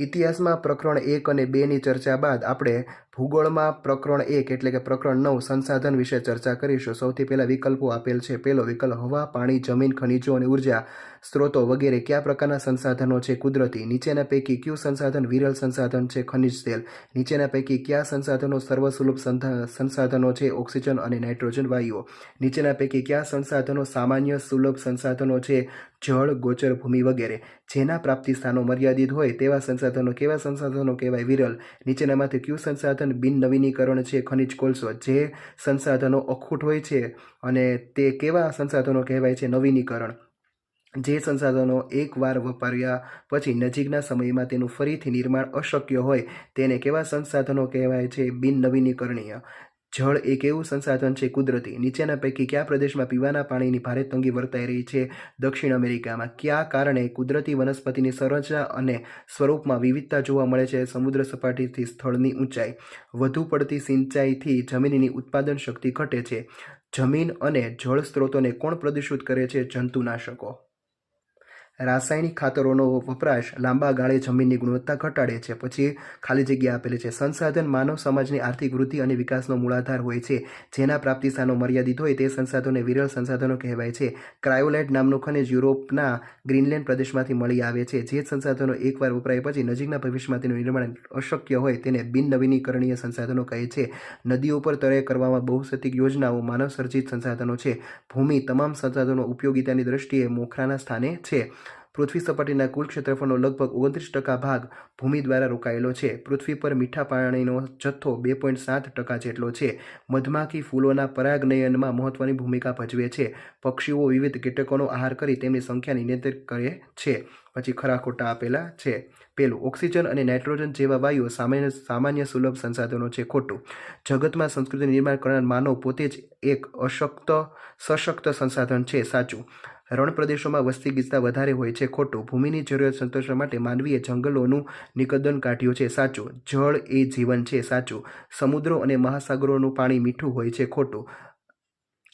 ઇતિહાસમાં પ્રકરણ 1 અને 2ની ચર્ચા બાદ આપણે ભૂગોળમાં પ્રકરણ 1 એટલે કે પ્રકરણ 9 સંસાધન વિશે ચર્ચા કરીશું. સૌથી પહેલા વિકલ્પો આપેલ છે. પહેલો વિકલ્પ હવા, પાણી, જમીન, ખનિજો અને ઉર્જા સ્ત્રોતો વગેરે કયા પ્રકારના સંસાધનો છે? કુદરતી. નીચેના પૈકી કયું સંસાધન વિરલ સંસાધન છે? ખનિજ તેલ. નીચેના પૈકી કયા સંસાધનો સર્વસુલભ સંસાધનો છે? ઓક્સિજન અને નાઇટ્રોજન વાયુઓ. નીચેના પૈકી કયા સંસાધનો સામાન્ય સુલભ સંસાધનો છે? જળ, ગોચર ભૂમિ વગેરે. જેના પ્રાપ્તિ સ્થાનો મર્યાદિત હોય તેવા સંસાધનો કેવા સંસાધનો કહેવાય? વિરલ. નીચેનામાંથી કયું સંસાધન બિન નવીનીકરણ છે? ખનિજ કોલસો. જે સંસાધનો અખૂટ હોય છે અને તે કેવા સંસાધનો કહેવાય છે? નવીનીકરણ. જે સંસાધનો એકવાર વપરાયા પછી નજીકના સમયમાં તેનું ફરીથી નિર્માણ અશક્ય હોય તેને કેવા સંસાધનો કહેવાય છે? બિન નવીનીકરણીય. જળ એક એવું સંસાધન છે કુદરતી. નીચેના પૈકી કયા પ્રદેશમાં પીવાના પાણીની ભારે તંગી વર્તાઈ રહી છે? દક્ષિણ અમેરિકામાં. કયા કારણે કુદરતી વનસ્પતિની સંરચના અને સ્વરૂપમાં વિવિધતા જોવા મળે છે? સમુદ્ર સપાટીથી સ્થળની ઊંચાઈ. વધુ પડતી સિંચાઈથી જમીનની ઉત્પાદન શક્તિ ઘટે છે. જમીન અને જળ સ્ત્રોતોને કોણ પ્રદૂષિત કરે છે? જંતુનાશકો. રાસાયણિક ખાતરોનો વપરાશ લાંબા ગાળે જમીનની ગુણવત્તા ઘટાડે છે. પછી ખાલી જગ્યા આપેલી છે. સંસાધન માનવ સમાજની આર્થિક વૃદ્ધિ અને વિકાસનો મૂળાધાર હોય છે. જેના પ્રાપ્તિ સ્થાનો મર્યાદિત હોય તે સંસાધનોને વિરલ સંસાધનો કહેવાય છે. ક્રાયોલાઇટ નામનું ખનિજ યુરોપના ગ્રીનલેન્ડ પ્રદેશમાંથી મળી આવે છે. જે સંસાધનો એકવાર વપરાય પછી નજીકના ભવિષ્યમાં તેનું નિર્માણ અશક્ય હોય તેને બિન નવીનીકરણીય સંસાધનો કહે છે. નદીઓ પર તળે કરવામાં બહુશતિક યોજનાઓ માનવસર્જિત સંસાધનો છે. ભૂમિ તમામ સંસાધનો ઉપયોગિતાની દ્રષ્ટિએ મોખરાના સ્થાને છે. પૃથ્વી સપાટીના કુલ ક્ષેત્રફળનો લગભગ 29% ભાગ ભૂમિ દ્વારા રોકાયેલો છે. પૃથ્વી પર મીઠા પાણીનો જથ્થો 2.7% જેટલો છે. મધમાખી ફૂલોના પરાગનયનમાં મહત્વની ભૂમિકા ભજવે છે. પક્ષીઓ વિવિધ કીટકોનો આહાર કરી તેમની સંખ્યા નિયંત્રિત કરે છે. પછી ખરા ખોટા આપેલા છે. પહેલું, ઓક્સિજન અને નાઇટ્રોજન જેવા વાયુઓ સામાન્ય સુલભ સંસાધનો છે. ખોટું. જગતમાં સંસ્કૃતિ નિર્માણ કરનાર માનવ પોતે જ એક સશક્ત સંસાધન છે. સાચું. રણ પ્રદેશોમાં વસ્તી ગીચતા વધારે હોય છે. ખોટું. ભૂમિની જરૂરિયાત સંતોષવા માટે માનવીએ જંગલોનું નિકંદન કાઢ્યું છે. સાચું. જળ એ જીવન છે. સાચું. સમુદ્રો અને મહાસાગરોનું પાણી મીઠું હોય છે. ખોટું.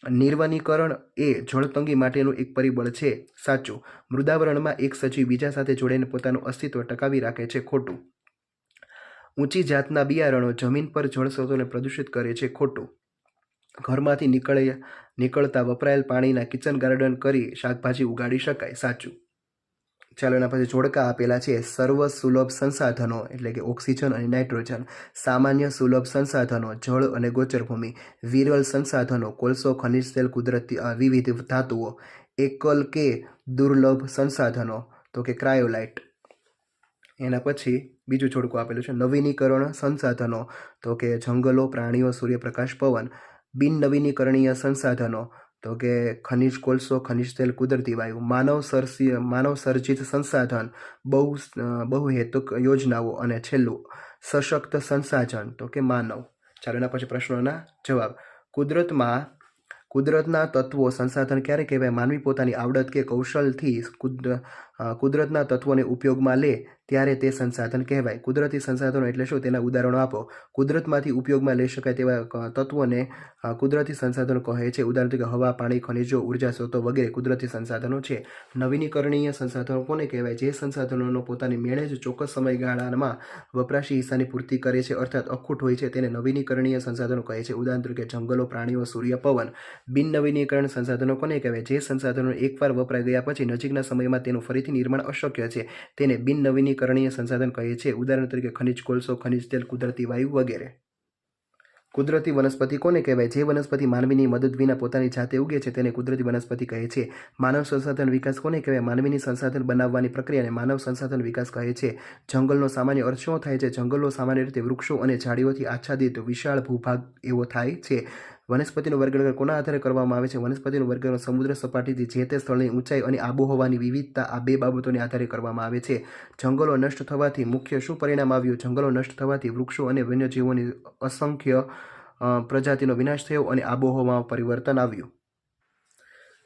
નિર્વનીકરણ એ જળતંગી માટેનું એક પરિબળ છે. સાચું. મૃદાવરણમાં એક સજીવ બીજા સાથે જોડાઈને પોતાનું અસ્તિત્વ ટકાવી રાખે છે. ખોટું. ઊંચી જાતના બિયારણો જમીન પર જળ સ્ત્રોતોને પ્રદૂષિત કરે છે. ખોટું. ઘરમાંથી નીકળતા વપરાયેલ પાણીના કિચન ગાર્ડન કરી શાકભાજી ઉગાડી શકાય. સાચું. ચાલો એના પછી જોડકા આપેલા છે. સર્વ સુલભ સંસાધનો એટલે કે ઓક્સિજન અને નાઇટ્રોજન. સામાન્ય સુલભ સંસાધનો જળ અને ગોચર ભૂમિ. વિરલ સંસાધનો કોલસો, ખનિજ તેલ, કુદરતી વિવિધ ધાતુઓ. એકલ કે દુર્લભ સંસાધનો તો કે ક્રાયોલાઇટ. એના પછી બીજું જોડકું આપેલું છે. નવીનીકરણ સંસાધનો તો કે જંગલો, પ્રાણીઓ, સૂર્યપ્રકાશ, પવન. બિન નવીનીકરણીય સંસાધનો તો કે ખનિજ કોલસો, ખનિજ તેલ, કુદરતી વાયુ. માનવ સર્જિત સંસાધન બહુહેતુક યોજનાઓ. અને છેલ્લું સશક્ત સંસાધન તો કે માનવ. ચાલો એના પછી પ્રશ્નોના જવાબ. કુદરતના તત્વો સંસાધન ક્યારે કહેવાય? માનવી પોતાની આવડત કે કૌશલથી કુદરતના તત્વોને ઉપયોગમાં લે ત્યારે તે સંસાધન કહેવાય. કુદરતી સંસાધનો એટલે શું? તેના ઉદાહરણો આપો. કુદરતમાંથી ઉપયોગમાં લઈ શકાય તેવા તત્વોને કુદરતી સંસાધનો કહે છે. ઉદાહરણ તરીકે હવા, પાણી, ખનિજો, ઉર્જા સ્ત્રોતો વગેરે કુદરતી સંસાધનો છે. નવીનીકરણીય સંસાધનો કોને કહેવાય? જે સંસાધનોનો પોતાની મેળે જ ચોક્કસ સમયગાળામાં વપરાશી હિસ્સાની પૂર્તિ કરે છે અર્થાત અખૂટ હોય છે તેને નવીનીકરણીય સંસાધનો કહે છે. ઉદાહરણ તરીકે જંગલો, પ્રાણીઓ, સૂર્ય, પવન. બિન નવીનીકરણ સંસાધનો કોને કહેવાય? જે સંસાધનો એકવાર વપરાઈ ગયા પછી નજીકના સમયમાં તેનું ફરીથી નિર્માણ અશક્ય છે તેને બિન નવીનીકરણીય સંસાધન કહે છે. ઉદાહરણ તરીકે ખનિજ કોલસો, ખનિજ તેલ, કુદરતી વાયુ વગેરે. કુદરતી વનસ્પતિ કોને કહેવાય? જે વનસ્પતિ માનવીની મદદ વિના પોતાની જાતે ઉગે છે તેને કુદરતી વનસ્પતિ કહે છે. માનવ સંસાધન વિકાસ કોને કહેવાય? માનવીની સંસાધન બનાવવાની પ્રક્રિયાને માનવ સંસાધન વિકાસ કહે છે. જંગલનો સામાન્ય અર્થ શું થાય છે? જંગલો સામાન્ય રીતે વૃક્ષો અને ઝાડીઓથી આચ્છાદિત વિશાળ ભૂભાગ એવો થાય છે. વનસ્પતિનું વર્ગીકરણ કોના આધારે કરવામાં આવે છે? વનસ્પતિનું વર્ગીકરણ સમુદ્ર સપાટીથી જે તે સ્થળની ઊંચાઈ અને આબોહવાની વિવિધતા આ બે બાબતોને આધારે કરવામાં આવે છે. જંગલો નષ્ટ થવાથી મુખ્ય શું પરિણામ આવ્યું? જંગલો નષ્ટ થવાથી વૃક્ષો અને વન્યજીવોની અસંખ્ય પ્રજાતિનો વિનાશ થયો અને આબોહવામાં પરિવર્તન આવ્યું.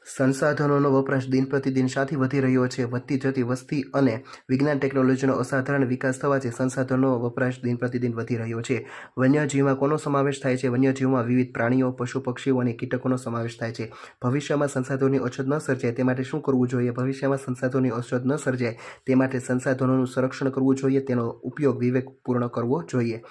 સંસાધનોનો વપરાશ દિન પ્રતિદિન શાથી વધી રહ્યો છે? વધતી જતી વસ્તી અને વિજ્ઞાન ટેકનોલોજીનો અસાધારણ વિકાસ થવાથી સંસાધનોનો વપરાશ દિન પ્રતિદિન વધી રહ્યો છે. વન્યજીવમાં કોનો સમાવેશ થાય છે? વન્યજીવમાં વિવિધ પ્રાણીઓ, પશુ પક્ષીઓ અને કીટકોનો સમાવેશ થાય છે. ભવિષ્યમાં સંસાધનોની અછત ન સર્જાય તે માટે શું કરવું જોઈએ? ભવિષ્યમાં સંસાધનોની અછત ન સર્જાય તે માટે સંસાધનોનું સંરક્ષણ કરવું જોઈએ, તેનો ઉપયોગ વિવેકપૂર્ણ કરવો જોઈએ.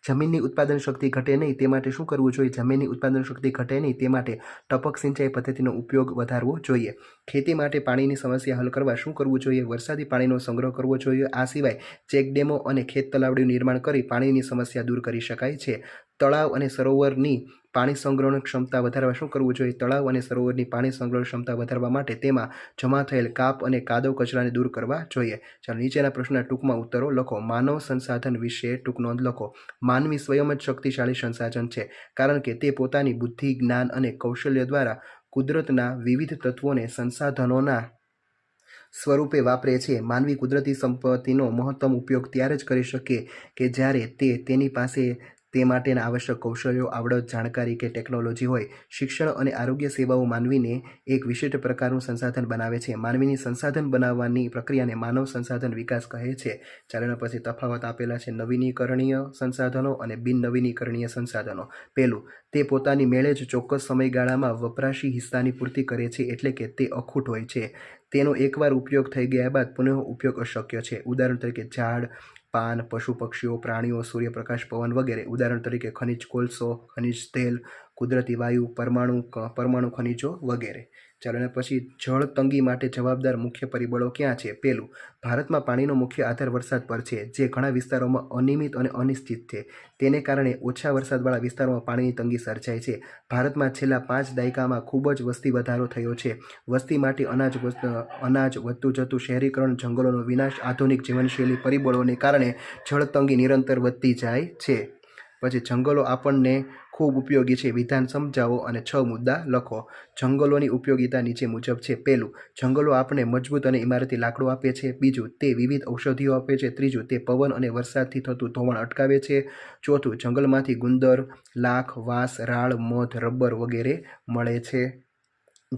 જમીનની ઉત્પાદન શક્તિ ઘટે નહીં તે માટે શું કરવું જોઈએ? જમીનની ઉત્પાદન શક્તિ ઘટે નહીં તે માટે ટપક સિંચાઈ પદ્ધતિનો ઉપયોગ વધારવો જોઈએ. ખેતી માટે પાણીની સમસ્યા હલ કરવા શું કરવું જોઈએ? વરસાદી પાણીનો સંગ્રહ કરવો જોઈએ. આ સિવાય ચેકડેમો અને ખેત તલાવડીનું નિર્માણ કરી પાણીની સમસ્યા દૂર કરી શકાય છે. તળાવ અને સરોવરની પાણી સંગ્રહની ક્ષમતા વધારવા શું કરવું જોઈએ? તળાવ અને સરોવરની પાણી સંગ્રહ ક્ષમતા વધારવા માટે તેમાં જમા થયેલ કાપ અને કાદવ કચરાને દૂર કરવા જોઈએ. ચાલો નીચેના પ્રશ્નના ટૂંકમાં ઉત્તરો લખો. માનવ સંસાધન વિશે ટૂંક નોંધ લખો. માનવી સ્વયં જ શક્તિશાળી સંસાધન છે, કારણ કે તે પોતાની બુદ્ધિ, જ્ઞાન અને કૌશલ્ય દ્વારા કુદરતના વિવિધ તત્વોને સંસાધનોના સ્વરૂપે વાપરે છે. માનવી કુદરતી સંપત્તિનો મહત્તમ ઉપયોગ ત્યારે જ કરી શકે કે જ્યારે તેની પાસે તે માટેના આવશ્યક કૌશલ્યો, આવડત, જાણકારી કે ટેકનોલોજી હોય. શિક્ષણ અને આરોગ્ય સેવાઓ માનવીને એક વિશિષ્ટ પ્રકારનું સંસાધન બનાવે છે. માનવીની સંસાધન બનાવવાની પ્રક્રિયાને માનવ સંસાધન વિકાસ કહે છે. ચાલો એના પછી તફાવત આપેલા છે. નવીનીકરણીય સંસાધનો અને બિન નવીનીકરણીય સંસાધનો. પહેલું, તે પોતાની મેળે જ ચોક્કસ સમયગાળામાં વપરાશી હિસ્સાની પૂર્તિ કરે છે, એટલે કે તે અખૂટ હોય છે. તેનો એકવાર ઉપયોગ થઈ ગયા બાદ પુનઃ ઉપયોગ અશક્ય છે. ઉદાહરણ તરીકે ઝાડ, પાન, પશુ પક્ષીઓ, પ્રાણીઓ, સૂર્યપ્રકાશ, પવન વગેરે. ઉદાહરણ તરીકે ખનિજ કોલસો, ખનિજ તેલ, કુદરતી વાયુ, પરમાણુ ખનિજો વગેરે. ચાલો એના પછી જળ તંગી માટે જવાબદાર મુખ્ય પરિબળો ક્યાં છે? પહેલું, ભારતમાં પાણીનો મુખ્ય આધાર વરસાદ પર છે, જે ઘણા વિસ્તારોમાં અનિયમિત અને અનિશ્ચિત છે. તેને કારણે ઓછા વરસાદવાળા વિસ્તારોમાં પાણીની તંગી સર્જાય છે. ભારતમાં છેલ્લા 5 દાયકામાં ખૂબ જ વસ્તી વધારો થયો છે. વસ્તી માટે અનાજ વધતું જતું શહેરીકરણ, જંગલોનો વિનાશ, આધુનિક જીવનશૈલી પરિબળોને કારણે જળતંગી નિરંતર વધતી જાય છે. પછી જંગલો આપણને ખૂબ ઉપયોગી છે. વિધાન સમજાવો અને 6 મુદ્દા લખો. જંગલોની ઉપયોગિતા નીચે મુજબ છે. પહેલું, જંગલો આપણને મજબૂત અને ઇમારતી લાકડું આપે છે. બીજું, તે વિવિધ ઔષધિઓ આપે છે. ત્રીજું, તે પવન અને વરસાદથી થતું ધોવાણ અટકાવે છે. ચોથું, જંગલમાંથી ગુંદર, લાખ, વાંસ, રાળ, મધ, રબર વગેરે મળે છે.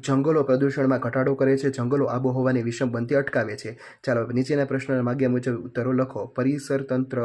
જંગલો પ્રદૂષણમાં ઘટાડો કરે છે. જંગલો આબોહવાની વિષમ બનતી અટકાવે છે. ચાલો નીચેના પ્રશ્નોના માગ્યા મુજબ ઉત્તરો લખો. પરિસર તંત્ર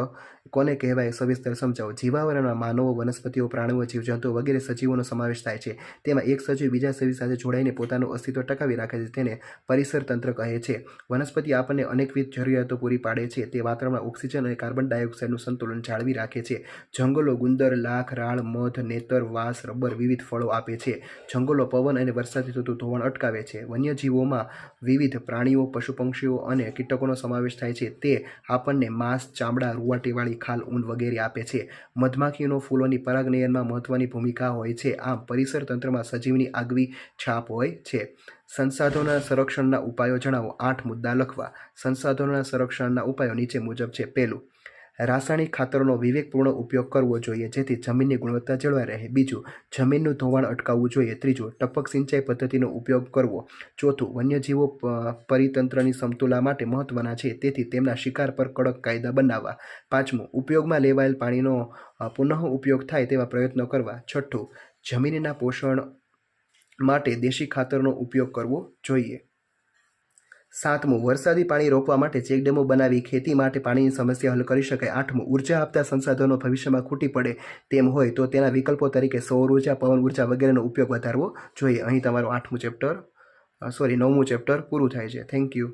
કોને કહેવાય? સવિસ્તર સમજાવો. જીવાવરણમાં માનવો, વનસ્પતિઓ, પ્રાણીઓ, જીવજંતુઓ વગેરે સજીવોનો સમાવેશ થાય છે. તેમાં એક સજીવ બીજા સજીવ સાથે જોડાઈને પોતાનું અસ્તિત્વ ટકાવી રાખે છે. તેને પરિસર તંત્ર કહે છે. વનસ્પતિ આપણને અનેકવિધ જરૂરિયાતો પૂરી પાડે છે. તે વાતાવરણમાં ઓક્સિજન અને કાર્બન ડાયોક્સાઇડનું સંતુલન જાળવી રાખે છે. જંગલો ગુંદર, લાખ, રાળ, મધ, નેતર, વાંસ, રબર, વિવિધ ફળો આપે છે. જંગલો પવન અને વરસાદથી થતું ધોવાણ અટકાવે છે. વન્યજીવોમાં વિવિધ પ્રાણીઓ, પશુ પક્ષીઓ અને કીટકોનો સમાવેશ થાય છે. તે આપણને માંસ, ચામડા, રૂંવાટીવાળી ખાલ, ઊન વગેરે આપે છે. મધમાખીનો ફૂલોની પરાગનયનમાં મહત્વની ભૂમિકા હોય છે. આમ પરિસર તંત્રમાં સજીવની આગવી છાપ હોય છે. સંસાધનોના સંરક્ષણના ઉપાયો જણાવો. 8 મુદ્દા લખવા. સંસાધનોના સંરક્ષણના ઉપાયો નીચે મુજબ છે. પહેલું, રાસાયણિક ખાતરોનો વિવેકપૂર્ણ ઉપયોગ કરવો જોઈએ, જેથી જમીનની ગુણવત્તા જળવાઈ રહે. બીજું, જમીનનું ધોવાણ અટકાવવું જોઈએ. ત્રીજું, ટપક સિંચાઈ પદ્ધતિનો ઉપયોગ કરવો. ચોથું, વન્યજીવો પરિતંત્રની સમતુલા માટે મહત્વના છે, તેથી તેમના શિકાર પર કડક કાયદા બનાવવા. પાંચમું, ઉપયોગમાં લેવાયેલ પાણીનો પુનઃ ઉપયોગ થાય તેવા પ્રયત્નો કરવા. છઠ્ઠું, જમીનના પોષણ માટે દેશી ખાતરનો ઉપયોગ કરવો જોઈએ. 7મું, વરસાદી પાણી રોકવા માટે ચેકડેમો બનાવી ખેતી માટે પાણીની સમસ્યા હલ કરી શકાય. 8મું, ઉર્જા આપતા સંસાધનો ભવિષ્યમાં ખૂટી પડે તેમ હોય તો તેના વિકલ્પો તરીકે સૌર ઉર્જા, પવન ઉર્જા વગેરેનો ઉપયોગ વધારવો જોઈએ. અહીં તમારું 9મું ચેપ્ટર પૂરું થાય છે. Thank you.